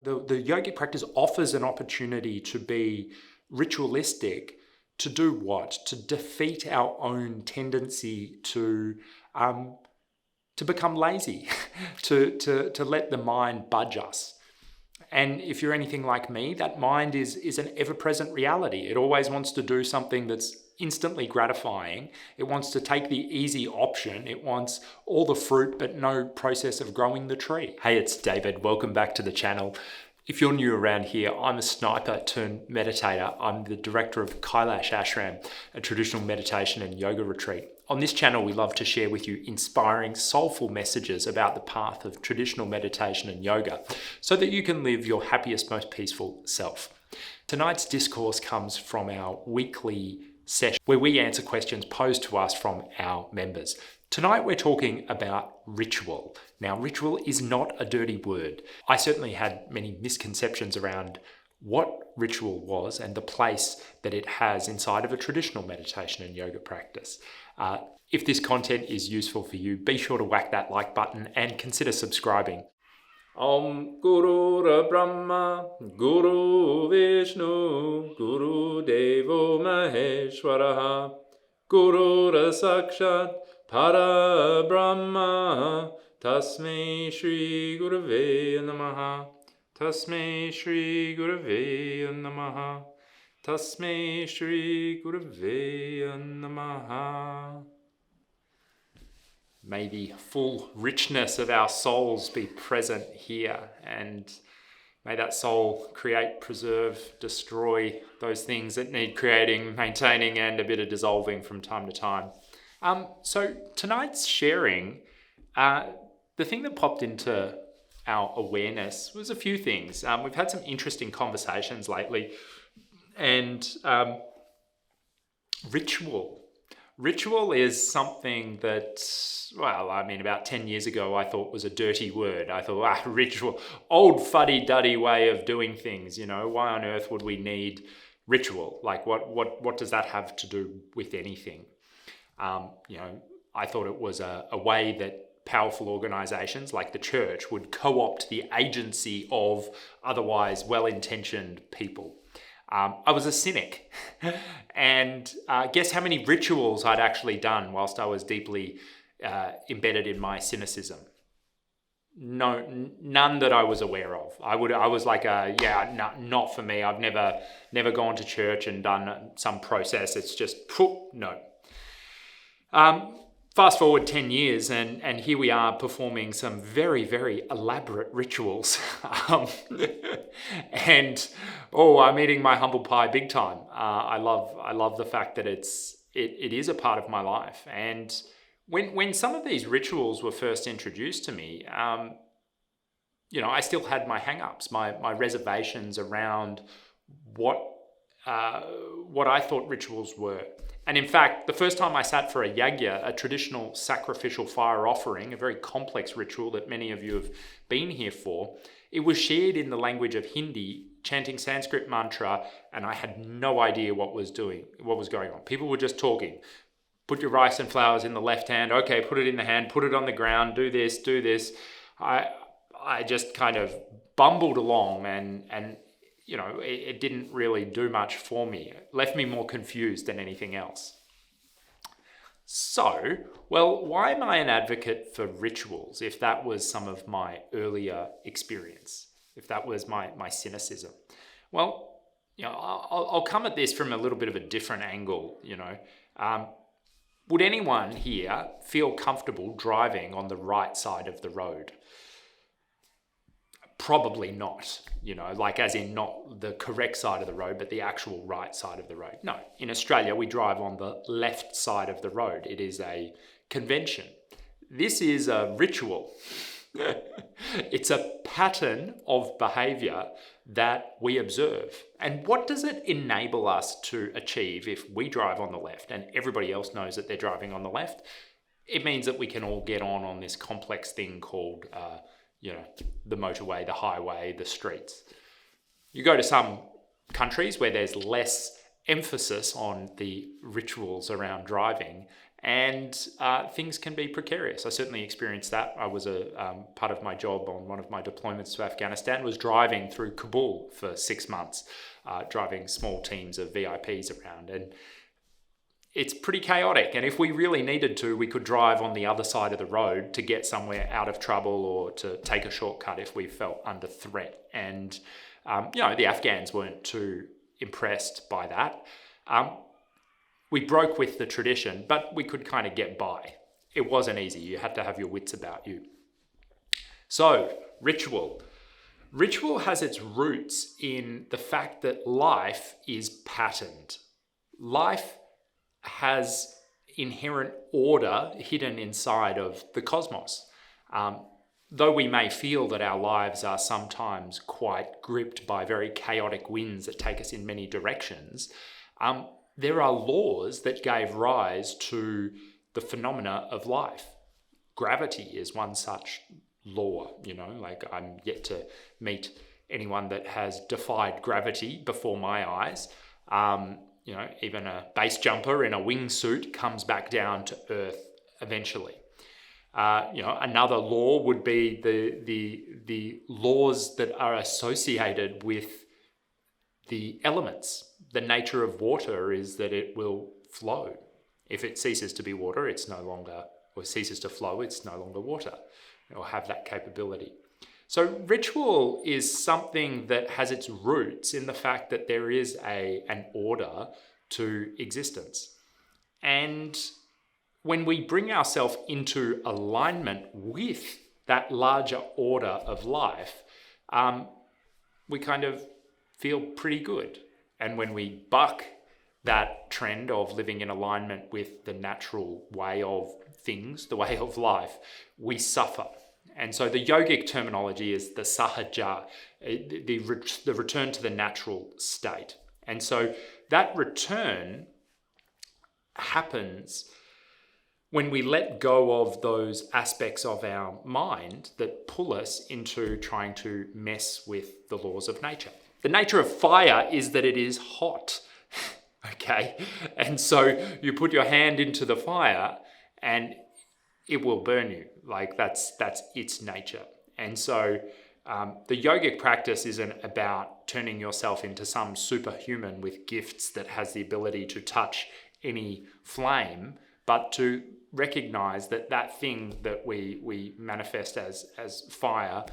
The yogic practice offers an opportunity to be ritualistic. To do what? To defeat our own tendency to become lazy, to let the mind budge us. And if you're anything like me, that mind is an ever-present reality. It always wants to do something that's instantly gratifying. It wants to take the easy option. It wants all the fruit, but no process of growing the tree. Hey, it's David. Welcome back to the channel. If you're new around here, I'm a sniper turned meditator. I'm the director of Kailash Ashram, a traditional meditation and yoga retreat. On this channel, we love to share with you inspiring, soulful messages about the path of traditional meditation and yoga so that you can live your happiest, most peaceful self. Tonight's discourse comes from our weekly session where we answer questions posed to us from our members. Tonight we're talking about ritual. Now, ritual is not a dirty word. I certainly had many misconceptions around what ritual was and the place that it has inside of a traditional meditation and yoga practice. If this content is useful for you, be sure to whack that like button and consider subscribing. Om Guru Brahma, Guru Vishnu, Guru Devo Maheshwaraha, Guru Sakshat Para Brahma, Tasmai Shri Gurave Namaha, Tasmai Shri Gurave Namaha, Tasmai Shri Gurave Namaha. May the full richness of our souls be present here, and may that soul create, preserve, destroy those things that need creating, maintaining, and a bit of dissolving from time to time. So tonight's sharing, the thing that popped into our awareness was a few things. We've had some interesting conversations lately, and ritual. Ritual is something that, about 10 years ago, I thought was a dirty word. I thought, ritual, old fuddy-duddy way of doing things, why on earth would we need ritual? Like what does that have to do with anything? I thought it was a way that powerful organizations like the church would co-opt the agency of otherwise well-intentioned people. I was a cynic, and guess how many rituals I'd actually done whilst I was deeply embedded in my cynicism? No, none that I was aware of. I was like, not for me. I've never gone to church and done some process. It's just, no. Fast forward 10 years and here we are performing some very, very elaborate rituals. I'm eating my humble pie big time. I love the fact that it is a part of my life. And when some of these rituals were first introduced to me, I still had my hang-ups, my reservations around what I thought rituals were. And in fact, the first time I sat for a yajna, a traditional sacrificial fire offering, a very complex ritual that many of you have been here for, it was shared in the language of Hindi, chanting Sanskrit mantra, and I had no idea what was going on. People were just talking. Put your rice and flowers in the left hand. Okay, put it in the hand, put it on the ground, do this, do this. I just kind of bumbled along and it didn't really do much for me. It left me more confused than anything else. So, why am I an advocate for rituals if that was some of my earlier experience, if that was my cynicism? I'll come at this from a little bit of a different angle, Would anyone here feel comfortable driving on the right side of the road? Probably not, as in not the correct side of the road, but the actual right side of the road. No, in Australia, we drive on the left side of the road. It is a convention. This is a ritual. It's a pattern of behavior that we observe. And what does it enable us to achieve if we drive on the left and everybody else knows that they're driving on the left? It means that we can all get on this complex thing called the motorway, the highway, the streets. You go to some countries where there's less emphasis on the rituals around driving, and things can be precarious. I certainly experienced that. I was part of my job on one of my deployments to Afghanistan was driving through Kabul for 6 months, driving small teams of VIPs around, and it's pretty chaotic. And if we really needed to, we could drive on the other side of the road to get somewhere out of trouble or to take a shortcut if we felt under threat. And the Afghans weren't too impressed by that. We broke with the tradition, but we could kind of get by. It wasn't easy. You had to have your wits about you. So, ritual. Ritual has its roots in the fact that life is patterned. Life has inherent order hidden inside of the cosmos. Though we may feel that our lives are sometimes quite gripped by very chaotic winds that take us in many directions, there are laws that gave rise to the phenomena of life. Gravity is one such law, I'm yet to meet anyone that has defied gravity before my eyes. Even a base jumper in a wingsuit comes back down to earth eventually. Another law would be the laws that are associated with the elements. The nature of water is that it will flow. If it ceases to be water, it's no longer, or ceases to flow, it's no longer water. It will have that capability. So ritual is something that has its roots in the fact that there is an order to existence. And when we bring ourselves into alignment with that larger order of life, we kind of feel pretty good. And when we buck that trend of living in alignment with the natural way of things, the way of life, we suffer. And so the yogic terminology is the sahaja, the return to the natural state. And so that return happens when we let go of those aspects of our mind that pull us into trying to mess with the laws of nature. The nature of fire is that it is hot, okay? And so you put your hand into the fire and it will burn you. Like that's its nature. And so the yogic practice isn't about turning yourself into some superhuman with gifts that has the ability to touch any flame, but to recognize that thing that we manifest as fire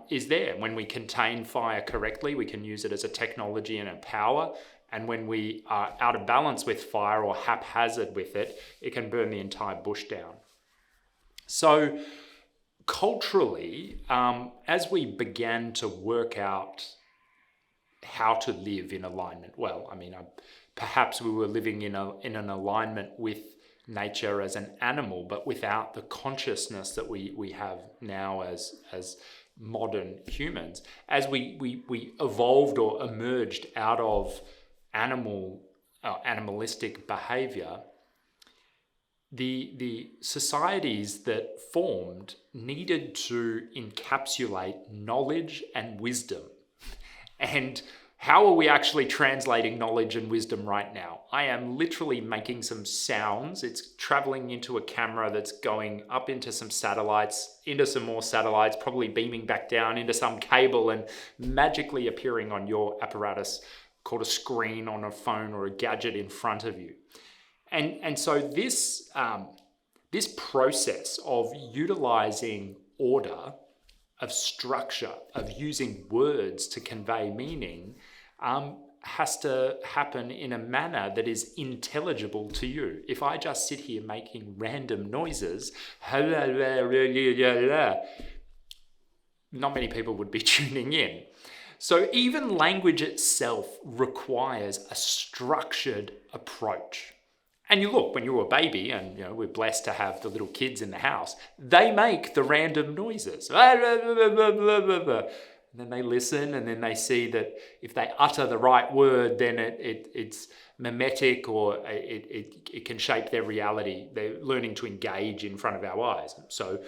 is there. When we contain fire correctly, we can use it as a technology and a power. And when we are out of balance with fire or haphazard with it, it can burn the entire bush down. So culturally, as we began to work out how to live in alignment, perhaps we were living in an alignment with nature as an animal, but without the consciousness that we have now as modern humans. As we evolved or emerged out of animalistic behavior, the societies that formed needed to encapsulate knowledge and wisdom. And how are we actually translating knowledge and wisdom right now? I am literally making some sounds. It's traveling into a camera that's going up into some satellites, into some more satellites, probably beaming back down into some cable and magically appearing on your apparatus called a screen on a phone or a gadget in front of you. And so this process of utilizing order, of structure, of using words to convey meaning, has to happen in a manner that is intelligible to you. If I just sit here making random noises, not many people would be tuning in. So even language itself requires a structured approach. And you look, when you're a baby, and we're blessed to have the little kids in the house, they make the random noises. And then they listen, and then they see that if they utter the right word, then it's mimetic, or it can shape their reality. They're learning to engage in front of our eyes. So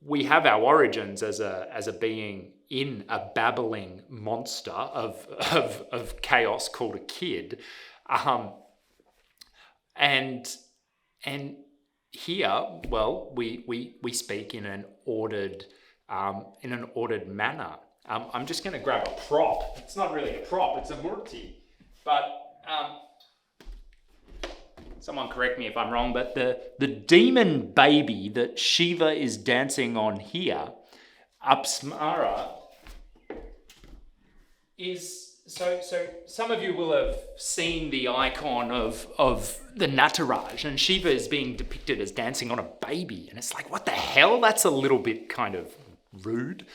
we have our origins as a being in a babbling monster of chaos called a kid, and here, well, we speak in an ordered manner. I'm just going to grab a prop. It's not really a prop; it's a murti, but. Someone correct me if I'm wrong, but the demon baby that Shiva is dancing on here, Apsara, is so some of you will have seen the icon of the Nataraj, and Shiva is being depicted as dancing on a baby, and it's like, what the hell? That's a little bit kind of rude,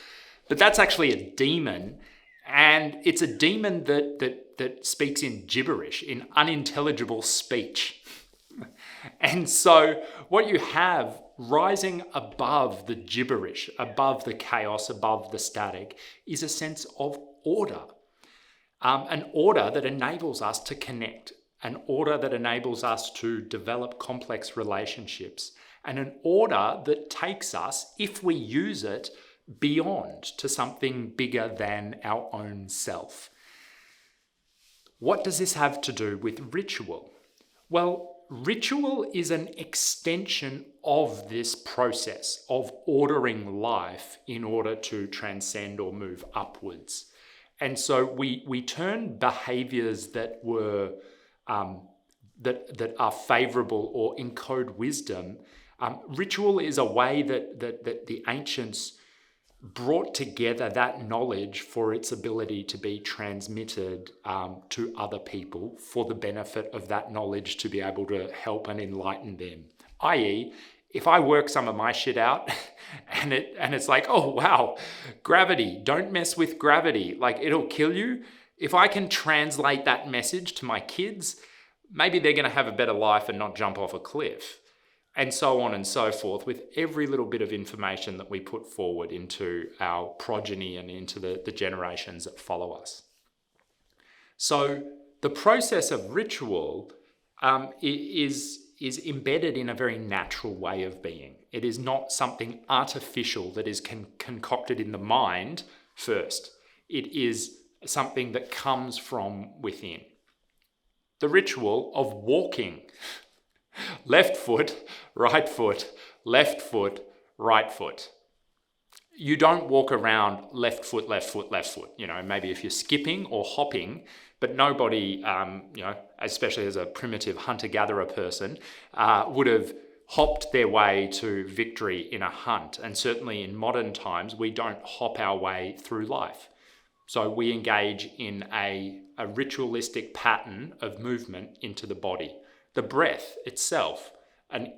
but that's actually a demon, and it's a demon that speaks in gibberish, in unintelligible speech. And so what you have rising above the gibberish, above the chaos, above the static, is a sense of order. An order that enables us to connect, an order that enables us to develop complex relationships, and an order that takes us, if we use it, beyond to something bigger than our own self. What does this have to do with ritual? Well, ritual is an extension of this process of ordering life in order to transcend or move upwards. And so we turn behaviors that were that are favorable or encode wisdom. Ritual is a way that the ancients brought together that knowledge for its ability to be transmitted to other people for the benefit of that knowledge to be able to help and enlighten them. I.e., if I work some of my shit out and it's like, oh wow, gravity, don't mess with gravity, like it'll kill you. If I can translate that message to my kids, maybe they're going to have a better life and not jump off a cliff. And so on and so forth, with every little bit of information that we put forward into our progeny and into the generations that follow us. So the process of ritual is embedded in a very natural way of being. It is not something artificial that is concocted in the mind first. It is something that comes from within. The ritual of walking. Left foot, right foot, left foot, right foot. You don't walk around left foot, left foot, left foot. Maybe if you're skipping or hopping, but nobody, especially as a primitive hunter-gatherer person, would have hopped their way to victory in a hunt. And certainly in modern times, we don't hop our way through life. So we engage in a ritualistic pattern of movement into the body. The breath itself, an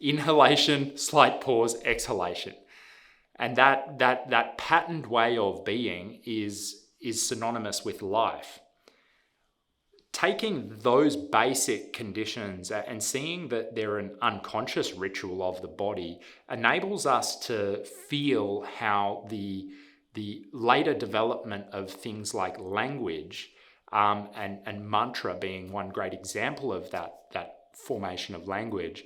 inhalation, slight pause, exhalation. And that patterned way of being is synonymous with life. Taking those basic conditions and seeing that they're an unconscious ritual of the body enables us to feel how the later development of things like language and mantra being one great example of that formation of language,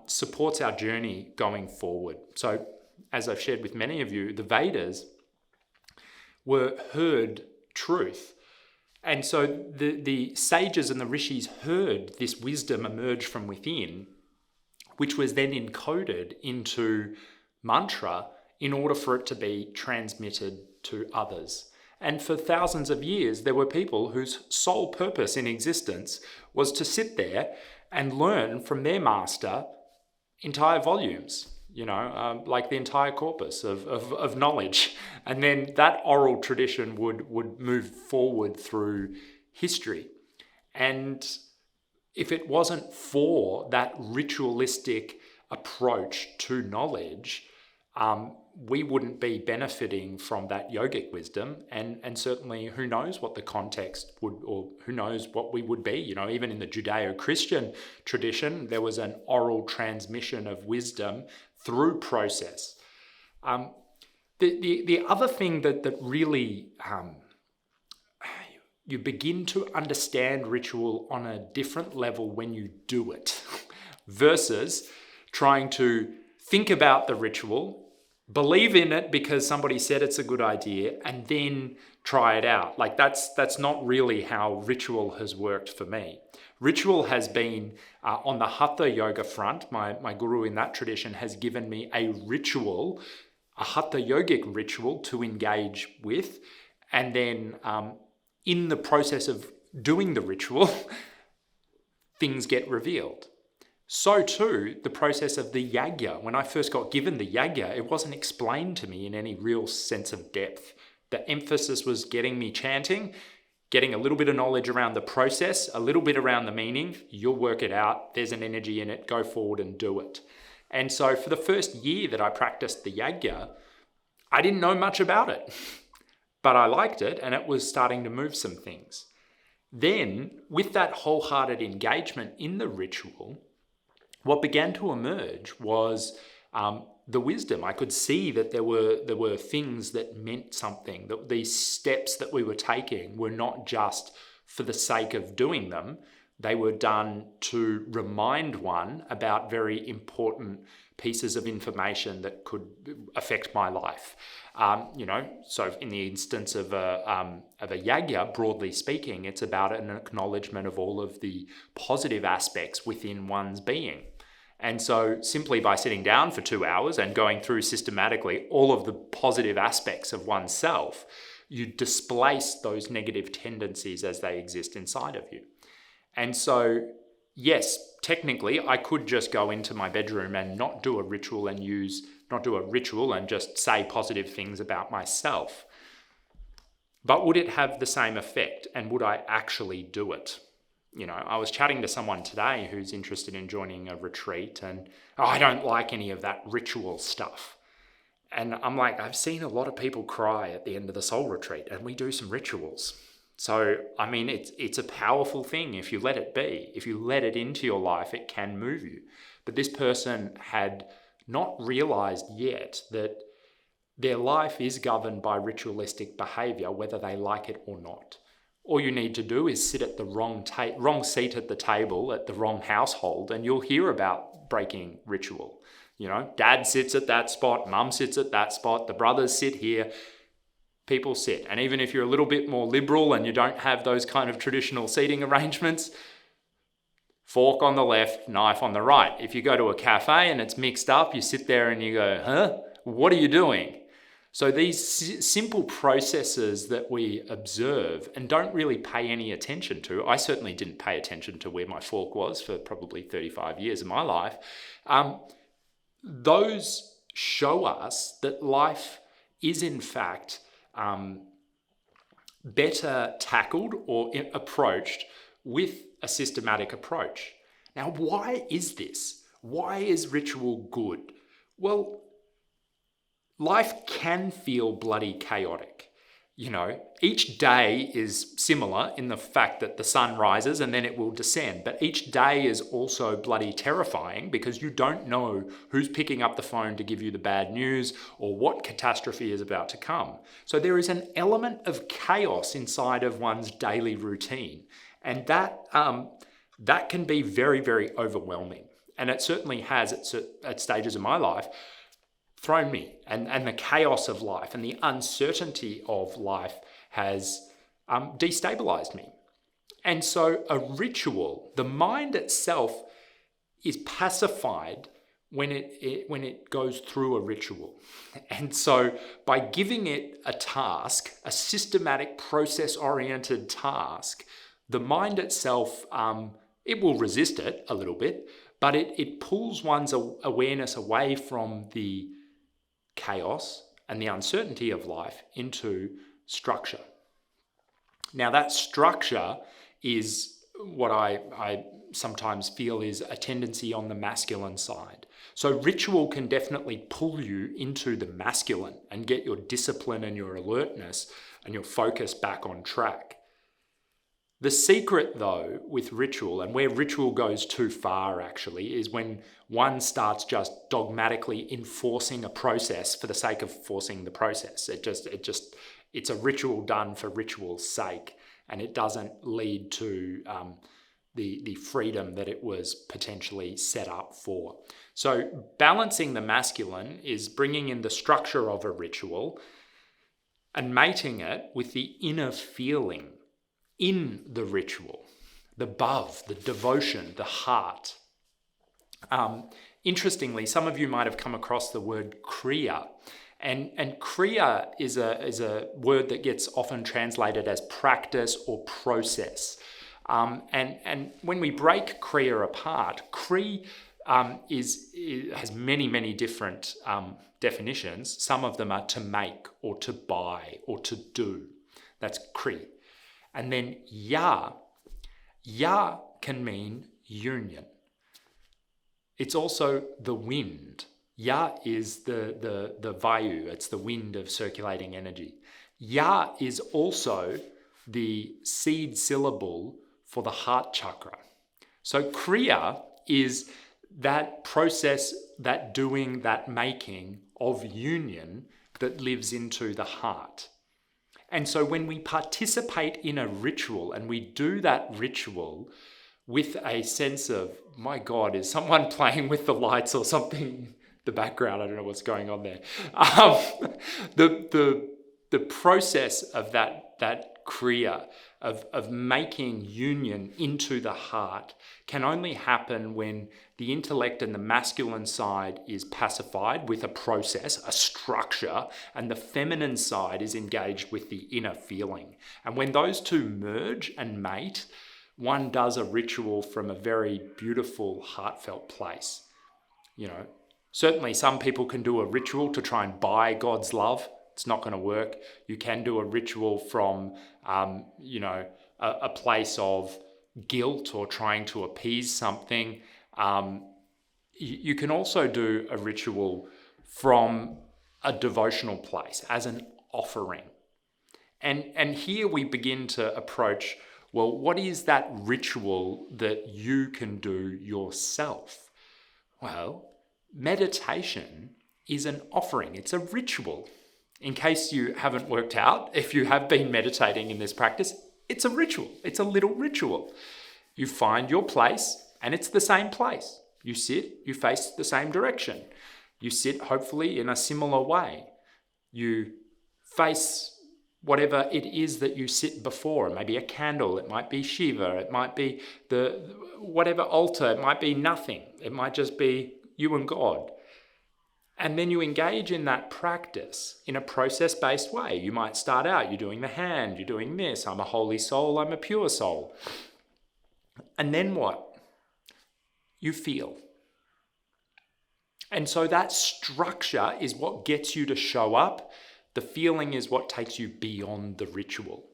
supports our journey going forward. So, as I've shared with many of you, the Vedas were heard truth. And so the sages and the rishis heard this wisdom emerge from within, which was then encoded into mantra in order for it to be transmitted to others. And for thousands of years, there were people whose sole purpose in existence was to sit there and learn from their master entire volumes, like the entire corpus of knowledge. And then that oral tradition would move forward through history. And if it wasn't for that ritualistic approach to knowledge, we wouldn't be benefiting from that yogic wisdom, and certainly who knows what the context would, or who knows what we would be. Even in the Judeo-Christian tradition, there was an oral transmission of wisdom through process. The other thing that really you begin to understand ritual on a different level when you do it versus trying to think about the ritual, believe in it because somebody said it's a good idea, and then try it out. Like that's not really how ritual has worked for me. Ritual has been on the Hatha yoga front. My guru in that tradition has given me a ritual, a Hatha yogic ritual to engage with. And then in the process of doing the ritual, things get revealed. So too, the process of the yagya. When I first got given the yagya, it wasn't explained to me in any real sense of depth. The emphasis was getting me chanting, getting a little bit of knowledge around the process, a little bit around the meaning. You'll work it out. There's an energy in it. Go forward and do it. And so for the first year that I practiced the yagya, I didn't know much about it, but I liked it and it was starting to move some things. Then with that wholehearted engagement in the ritual, what began to emerge was the wisdom. I could see that there were things that meant something, that these steps that we were taking were not just for the sake of doing them. They were done to remind one about very important pieces of information that could affect my life. So in the instance of a yagya, broadly speaking, it's about an acknowledgement of all of the positive aspects within one's being. And so simply by sitting down for 2 hours and going through systematically all of the positive aspects of oneself, you displace those negative tendencies as they exist inside of you. And so, yes, technically I could just go into my bedroom and not do a ritual and just say positive things about myself. But would it have the same effect, and would I actually do it? I was chatting to someone today who's interested in joining a retreat, and I don't like any of that ritual stuff. And I'm like, I've seen a lot of people cry at the end of the soul retreat, and we do some rituals. So, I mean, it's a powerful thing if you let it be. If you let it into your life, it can move you. But this person had not realized yet that their life is governed by ritualistic behavior, whether they like it or not. All you need to do is sit at the wrong seat at the table at the wrong household, and you'll hear about breaking ritual. Dad sits at that spot, mum sits at that spot, the brothers sit here, people sit. And even if you're a little bit more liberal and you don't have those kind of traditional seating arrangements, fork on the left, knife on the right. If you go to a cafe and it's mixed up, you sit there and you go, huh? What are you doing? So these simple processes that we observe and don't really pay any attention to, I certainly didn't pay attention to where my fork was for probably 35 years of my life, those show us that life is in fact better tackled or approached with a systematic approach. Now, why is this? Why is ritual good? Well, life can feel bloody chaotic. Each day is similar in the fact that the sun rises and then it will descend. But each day is also bloody terrifying because you don't know who's picking up the phone to give you the bad news or what catastrophe is about to come. So there is an element of chaos inside of one's daily routine. And that can be very, very overwhelming. And it certainly has at stages of my life thrown me, and the chaos of life and the uncertainty of life has destabilized me. And so a ritual, the mind itself is pacified when it goes through a ritual. And so by giving it a task, a systematic process-oriented task, the mind itself, it will resist it a little bit, but it pulls one's awareness away from the chaos and the uncertainty of life into structure. Now that structure is what I sometimes feel is a tendency on the masculine side. So ritual can definitely pull you into the masculine and get your discipline and your alertness and your focus back on track. The secret, though, with ritual, and where ritual goes too far actually, is when one starts just dogmatically enforcing a process for the sake of forcing the process. It's a ritual done for ritual's sake, and it doesn't lead to the freedom that it was potentially set up for. So balancing the masculine is bringing in the structure of a ritual and mating it with the inner feeling in the ritual, the bhav, the devotion, the heart. Interestingly, some of you might have come across the word kriya. And kriya is a word that gets often translated as practice or process. And when we break kriya apart, kri has many different definitions. Some of them are to make or to buy or to do. That's kri. And then ya can mean union. It's also the wind. Ya is the vayu, it's the wind of circulating energy. Ya is also the seed syllable for the heart chakra. So kriya is that process, that doing, that making of union that lives into the heart. And so when we participate in a ritual and we do that ritual with a sense of, my God, is someone playing with the lights or something? The background, I don't know what's going on there. The process of that kriya, of making union into the heart can only happen when the intellect and the masculine side is pacified with a process, a structure, and the feminine side is engaged with the inner feeling. And when those two merge and mate, one does a ritual from a very beautiful, heartfelt place. You know, certainly some people can do a ritual to try and buy God's love. It's not going to work. You can do a ritual from, a place of guilt or trying to appease something. You can also do a ritual from a devotional place as an offering. And here we begin to approach, well, what is that ritual that you can do yourself? Well, meditation is an offering. It's a ritual. In case you haven't worked out, if you have been meditating in this practice, it's a ritual. It's a little ritual. You find your place and it's the same place. You sit, you face the same direction. You sit hopefully in a similar way. You face whatever it is that you sit before. It may be a candle, it might be Shiva, it might be whatever altar, it might be nothing. It might just be you and God. And then you engage in that practice in a process-based way. You might start out, you're doing the hand, you're doing this, I'm a holy soul, I'm a pure soul. And then what? You feel. And so that structure is what gets you to show up. The feeling is what takes you beyond the ritual.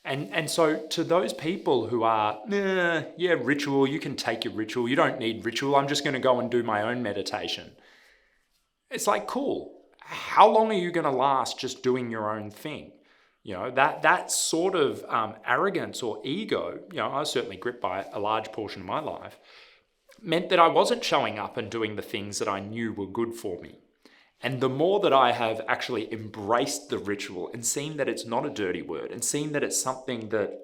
And so to those people who are, ritual, you can take your ritual, you don't need ritual, I'm just going to go and do my own meditation. It's like, cool. How long are you going to last just doing your own thing? You know, that sort of arrogance or ego, I was certainly gripped by a large portion of my life, meant that I wasn't showing up and doing the things that I knew were good for me. And the more that I have actually embraced the ritual and seen that it's not a dirty word and seen that it's something that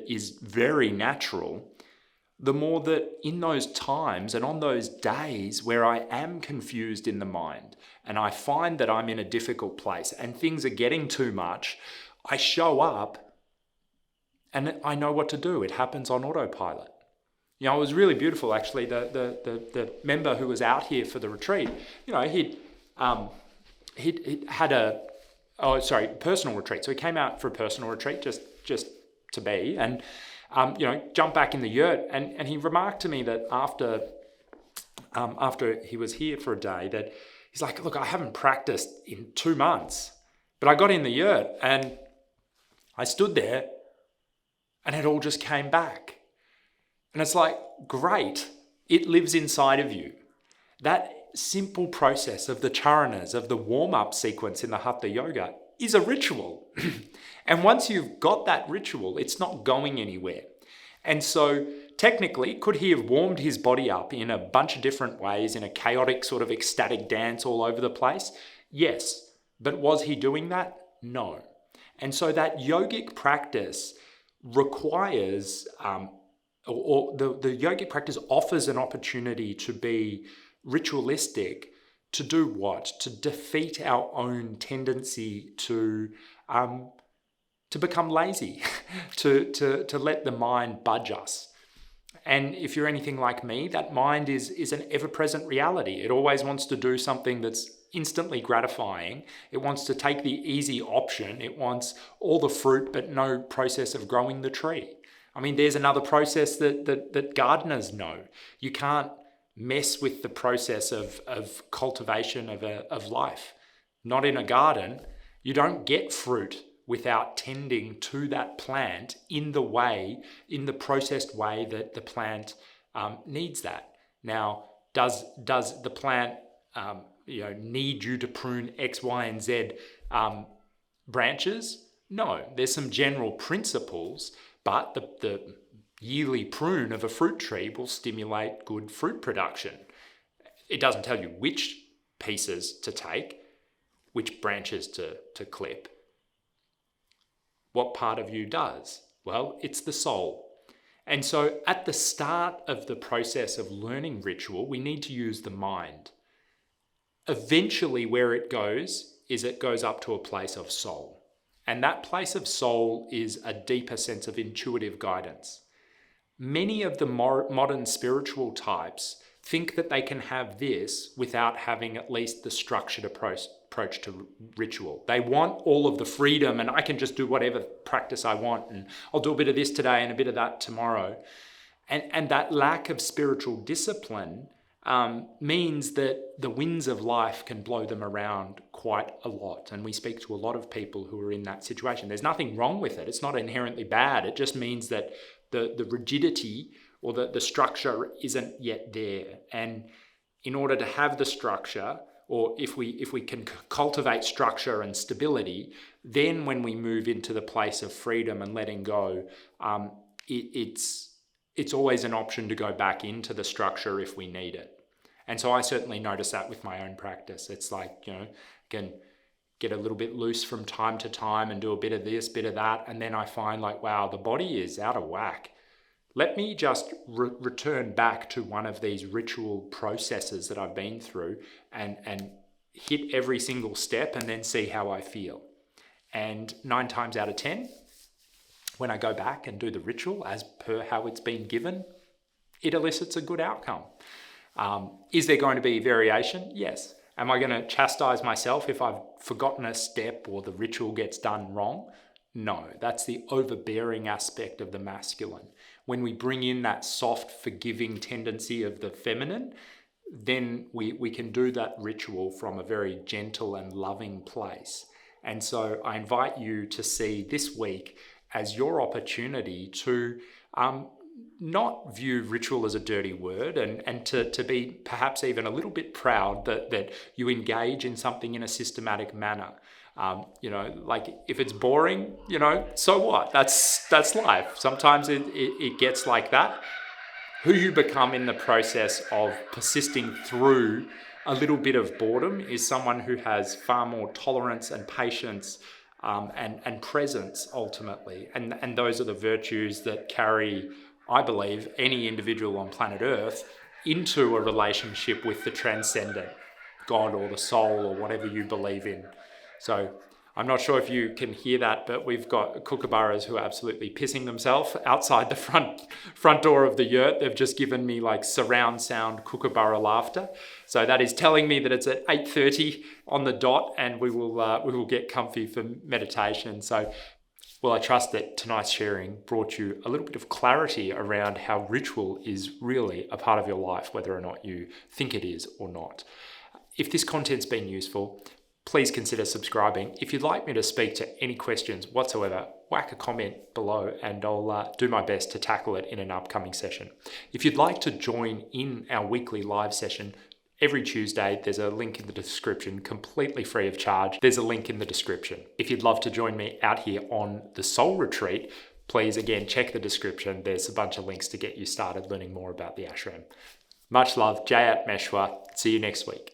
is very natural, the more that in those times and on those days where I am confused in the mind and I find that I'm in a difficult place and things are getting too much, I show up and I know what to do. It happens on autopilot. It was really beautiful actually. The member who was out here for the retreat, he'd had personal retreat. So he came out for a personal retreat just to be and jump back in the yurt. And he remarked to me that after he was here for a day, that he's like, look, I haven't practiced in 2 months, but I got in the yurt and I stood there and it all just came back. And it's like, great, it lives inside of you. That simple process of the charanas, of the warm-up sequence in the Hatha Yoga is a ritual. And once you've got that ritual, it's not going anywhere. And so technically, could he have warmed his body up in a bunch of different ways in a chaotic sort of ecstatic dance all over the place? Yes. But was he doing that? No. And so that yogic practice requires, or the yogic practice offers an opportunity to be ritualistic. To do what? To defeat our own tendency to become lazy, to let the mind budge us. And if you're anything like me, that mind is an ever-present reality. It always wants to do something that's instantly gratifying. It wants to take the easy option. It wants all the fruit but no process of growing the tree. I mean, there's another process that gardeners know. You can't mess with the process of cultivation of life. Not in a garden. You don't get fruit without tending to that plant in the processed way that the plant needs that. Now, does the plant need you to prune X, Y, and Z branches? No, there's some general principles, but the yearly prune of a fruit tree will stimulate good fruit production. It doesn't tell you which pieces to take, which branches to clip. What part of you does? Well, it's the soul. And so at the start of the process of learning ritual, we need to use the mind. Eventually, where it goes is it goes up to a place of soul. And that place of soul is a deeper sense of intuitive guidance. Many of the modern spiritual types think that they can have this without having at least the structured approach to ritual. They want all of the freedom, and I can just do whatever practice I want, and I'll do a bit of this today and a bit of that tomorrow. And that lack of spiritual discipline means that the winds of life can blow them around quite a lot. And we speak to a lot of people who are in that situation. There's nothing wrong with it. It's not inherently bad. It just means that the rigidity or the structure isn't yet there. And in order to have the structure, or if we can cultivate structure and stability, then when we move into the place of freedom and letting go, it's always an option to go back into the structure if we need it. And so I certainly notice that with my own practice. It's like, can get a little bit loose from time to time and do a bit of this, bit of that. And then I find like, wow, the body is out of whack. Let me just return back to one of these ritual processes that I've been through and hit every single step and then see how I feel. And 9 times out of 10, when I go back and do the ritual as per how it's been given, it elicits a good outcome. Is there going to be variation? Yes. Am I going to chastise myself if I've forgotten a step or the ritual gets done wrong? No, that's the overbearing aspect of the masculine. When we bring in that soft, forgiving tendency of the feminine, then we can do that ritual from a very gentle and loving place. And so I invite you to see this week as your opportunity to not view ritual as a dirty word and to be perhaps even a little bit proud that you engage in something in a systematic manner. Like if it's boring, so what? That's life. Sometimes it gets like that. Who you become in the process of persisting through a little bit of boredom is someone who has far more tolerance and patience and presence ultimately. And those are the virtues that carry, I believe, any individual on planet Earth into a relationship with the transcendent, God or the soul or whatever you believe in. So I'm not sure if you can hear that, but we've got kookaburras who are absolutely pissing themselves outside the front door of the yurt. They've just given me like surround sound kookaburra laughter. So that is telling me that it's at 8:30 on the dot, and we will get comfy for meditation. So, well, I trust that tonight's sharing brought you a little bit of clarity around how ritual is really a part of your life, whether or not you think it is or not. If this content's been useful, please consider subscribing. If you'd like me to speak to any questions whatsoever, whack a comment below and I'll do my best to tackle it in an upcoming session. If you'd like to join in our weekly live session, every Tuesday, there's a link in the description, completely free of charge. There's a link in the description. If you'd love to join me out here on the Soul Retreat, please, again, check the description. There's a bunch of links to get you started learning more about the ashram. Much love, Atmeshwar. See you next week.